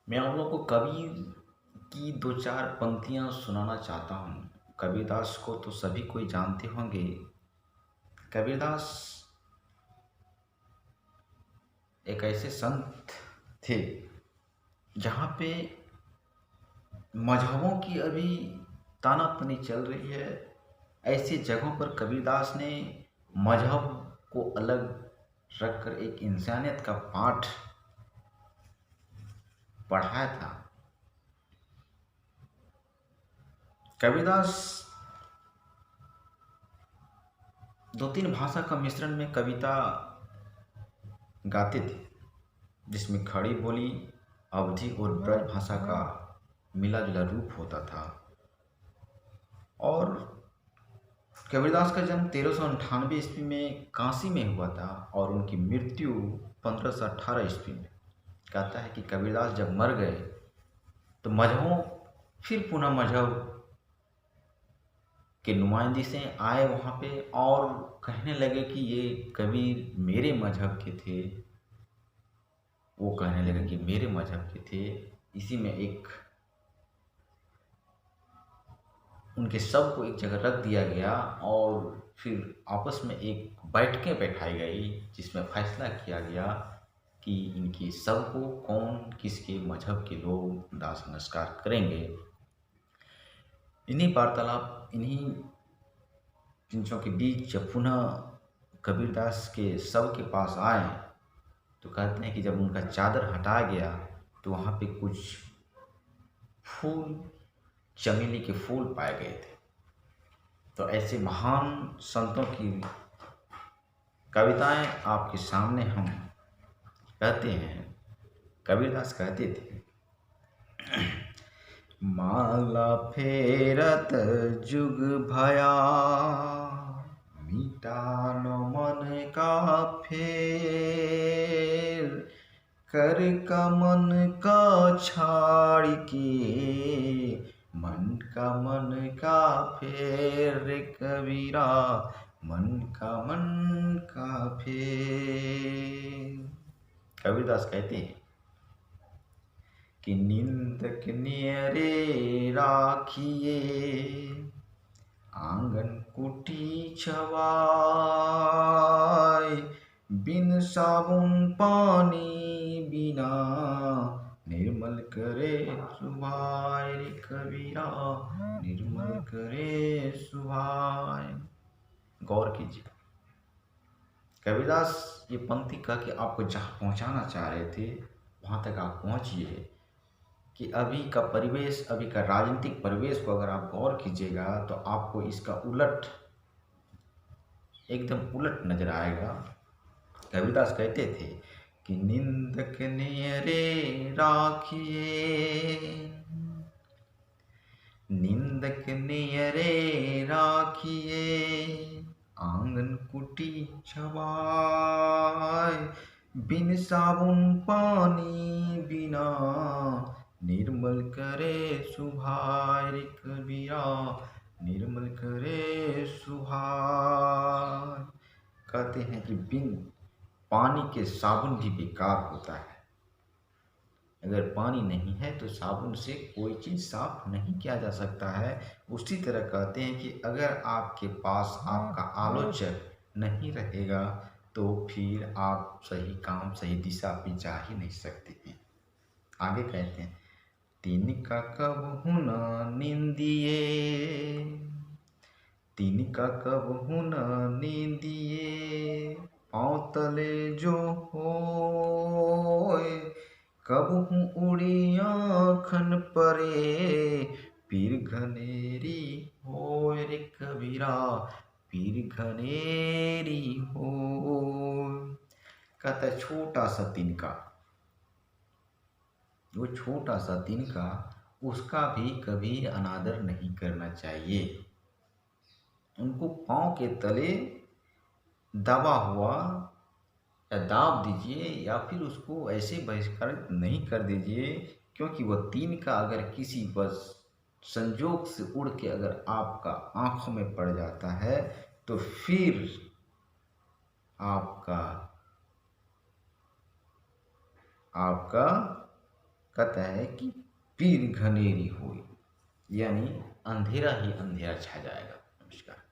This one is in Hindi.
मैं आप लोगों को कबीर की दो चार पंक्तियाँ सुनाना चाहता हूँ। कबीरदास को तो सभी कोई जानते होंगे। कबीरदास एक ऐसे संत थे जहाँ पे मजहबों की अभी तानातनी चल रही है। ऐसी जगहों पर कबीरदास ने मजहब को अलग रखकर एक इंसानियत का पाठ पढ़ाया था। कबीरदास दो तीन भाषा का मिश्रण में कविता गाते थे, जिसमें खड़ी बोली, अवधी और ब्रज भाषा का मिला जुला रूप होता था। और कबीरदास का जन्म 1398 ईस्वी में काशी में हुआ था और उनकी मृत्यु 1518 ईस्वी में। कहता है कि कबीरदास जब मर गए तो मजहबों फिर पुनः मजहब के नुमाइंदे से आए वहाँ पे और कहने लगे कि ये कबीर मेरे मजहब के थे। वो कहने लगे कि मेरे मजहब के थे। इसी में एक उनके शव को एक जगह रख दिया गया और फिर आपस में एक बैठकें बैठाई गई, जिसमें फैसला किया गया कि इनके शव को कौन किसके मजहब के लोग दाह संस्कार करेंगे। इन्हीं वार्तालाप, इन्हीं चीज़ों के बीच जब पुनः कबीरदास के शव के पास आए तो कहते हैं कि जब उनका चादर हटा गया तो वहाँ पे कुछ फूल, चमेली के फूल पाए गए थे। तो ऐसे महान संतों की कविताएं आपके सामने हम कहते हैं। कबीरदास कहते थे, माला फेरत जुग भया, मीटा न मन का फेर, कर का मन का छाड़ के, मन का फेर रे कबीरा, मन का फेर। कबीरदास कहते हैं कि निंदक नियरे राखिए, आंगन कुटी छवाय, बिन साबुन पानी बिना, निर्मल करे सुभाय रे कबीरा, निर्मल करे सुभाय। गौर कीजिए, कबीरदास ये पंक्ति कह के आपको जहाँ पहुँचाना चाह रहे थे वहाँ तक आप पहुँचिए कि अभी का परिवेश, अभी का राजनीतिक परिवेश को अगर आप गौर कीजिएगा तो आपको इसका उलट, एकदम उलट नजर आएगा। कबीरदास कहते थे कि निंदक नियरे राखिए, निंदक नियरे राखिए, आंगन कुटी छवाय, बिन साबुन पानी बिना, निर्मल करे सुभाय रे कबीरा, निर्मल करे सुभाय। कहते हैं कि बिन पानी के साबुन भी बेकार होता है। अगर पानी नहीं है तो साबुन से कोई चीज़ साफ नहीं किया जा सकता है। उसी तरह कहते हैं कि अगर आपके पास आपका आलोचक नहीं रहेगा तो फिर आप सही काम, सही दिशा पे जा ही नहीं सकते हैं। आगे कहते हैं, तिनका कबहु न निंदिए, तिनका कबहु न निंदिए, पाँव तले जो होए, कबहु उड़ी आँखन परे, पीर घनेरी होए रे कबीरा, पीर घनेरी होए। कहता है छोटा सा तिनका, वो छोटा सा तिनका, उसका भी कभी अनादर नहीं करना चाहिए। उनको पाँव के तले दबा हुआ या दाब दीजिए या फिर उसको ऐसे बहिष्कृत नहीं कर दीजिए, क्योंकि वह तिनका अगर किसी बस संजोग से उड़ के अगर आपका आँखों में पड़ जाता है तो फिर आपका कहता है कि पीर घनेरी होई, यानी अंधेरा ही अंधेरा छा जाएगा। नमस्कार।